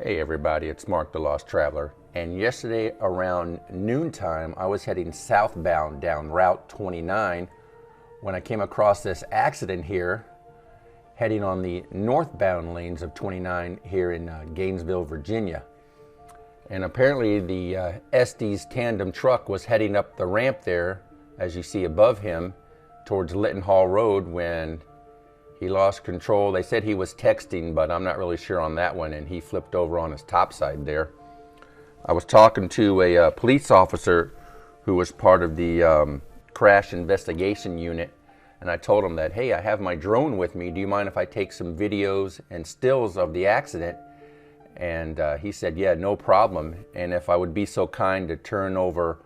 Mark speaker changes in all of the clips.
Speaker 1: Hey everybody, it's Mark the Lost Traveler, and yesterday around noontime I was heading southbound down Route 29 when I came across this accident here heading on the northbound lanes of 29 here in Gainesville, Virginia. And apparently the ESTES Tandem truck was heading up the ramp there, as you see above him, towards Litton Hall Road when he lost control. They said he was texting, but I'm not really sure on that one, and he flipped over on his top side there. I was talking to a police officer who was part of the crash investigation unit, and I told him that, hey, I have my drone with me. Do you mind if I take some videos and stills of the accident? And he said, yeah, no problem. And if I would be so kind to turn over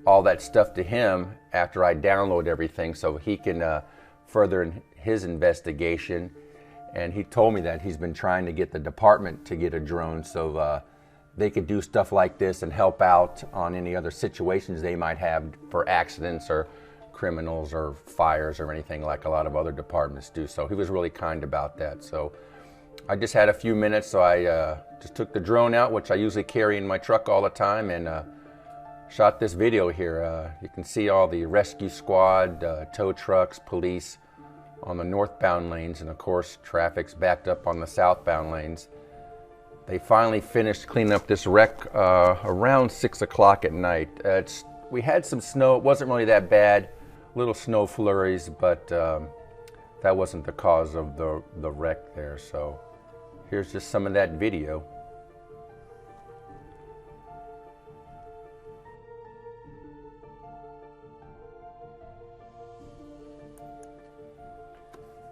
Speaker 1: all that stuff to him after I download everything so he can further his investigation. And he told me that he's been trying to get the department to get a drone so they could do stuff like this and help out on any other situations they might have for accidents or criminals or fires or anything like a lot of other departments do. So he was really kind about that. So I just had a few minutes, so I just took the drone out, which I usually carry in my truck all the time, and shot this video here. You can see all the rescue squad, tow trucks, police on the northbound lanes, and of course traffic's backed up on the southbound lanes. They finally finished cleaning up this wreck around 6 o'clock at night. We had some snow. It wasn't really that bad, little snow flurries, but that wasn't the cause of the wreck there. So here's just some of that video.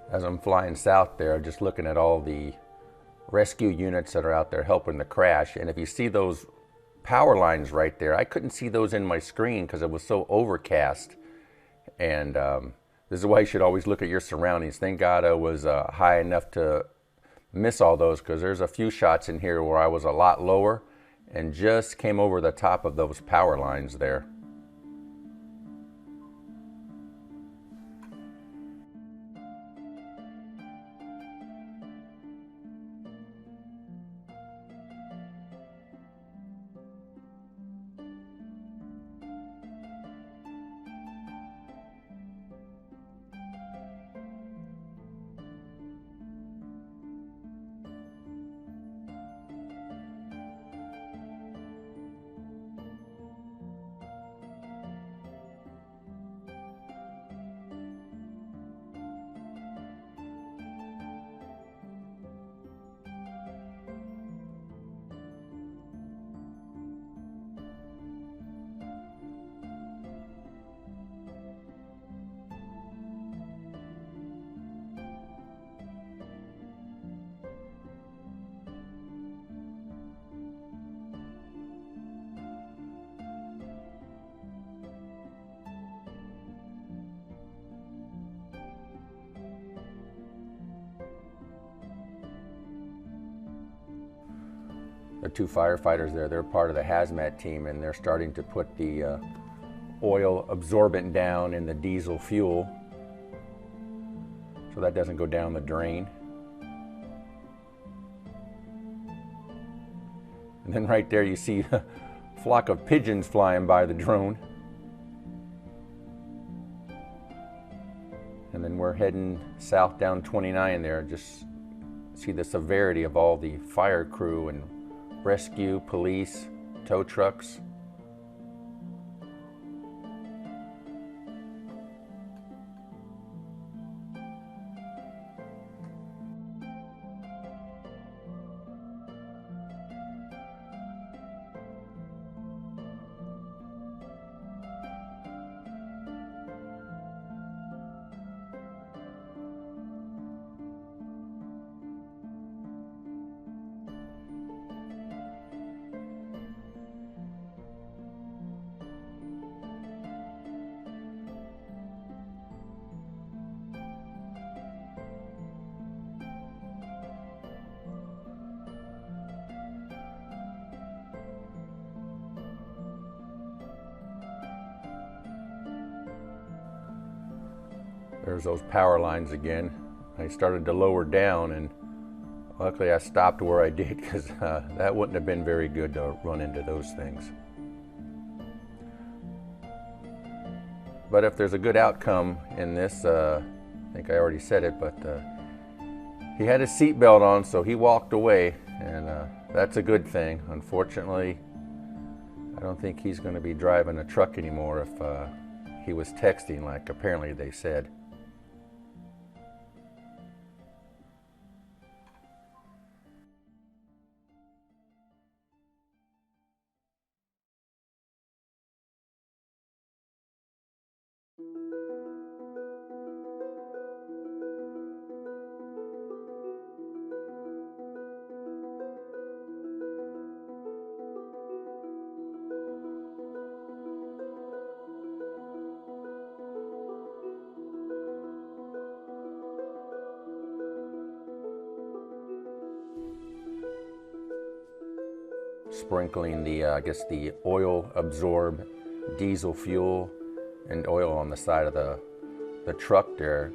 Speaker 1: As I'm flying south there, just looking at all the rescue units that are out there helping the crash. And if you see those power lines right there, I couldn't see those in my screen because it was so overcast. And this is why you should always look at your surroundings. Thank God I was high enough to miss all those, because there's a few shots in here where I was a lot lower and just came over the top of those power lines there. The two firefighters there, they're part of the hazmat team, and they're starting to put the oil absorbent down in the diesel fuel so that doesn't go down the drain. And then right there you see a flock of pigeons flying by the drone. And then we're heading south down 29 there, just see the severity of all the fire crew and rescue, police, tow trucks. There's those power lines again. I started to lower down, and Luckily I stopped where I did, because that wouldn't have been very good to run into those things. But if there's a good outcome in this, I think I already said it, but he had his seatbelt on, so he walked away, and that's a good thing. Unfortunately, I don't think he's going to be driving a truck anymore if he was texting like apparently they said. Sprinkling the, I guess the oil absorb diesel fuel and oil on the side of the truck there.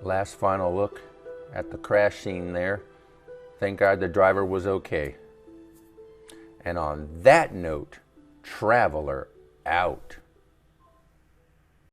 Speaker 1: Last final look at the crash scene there. Thank God the driver was okay. And on that note, Traveler out.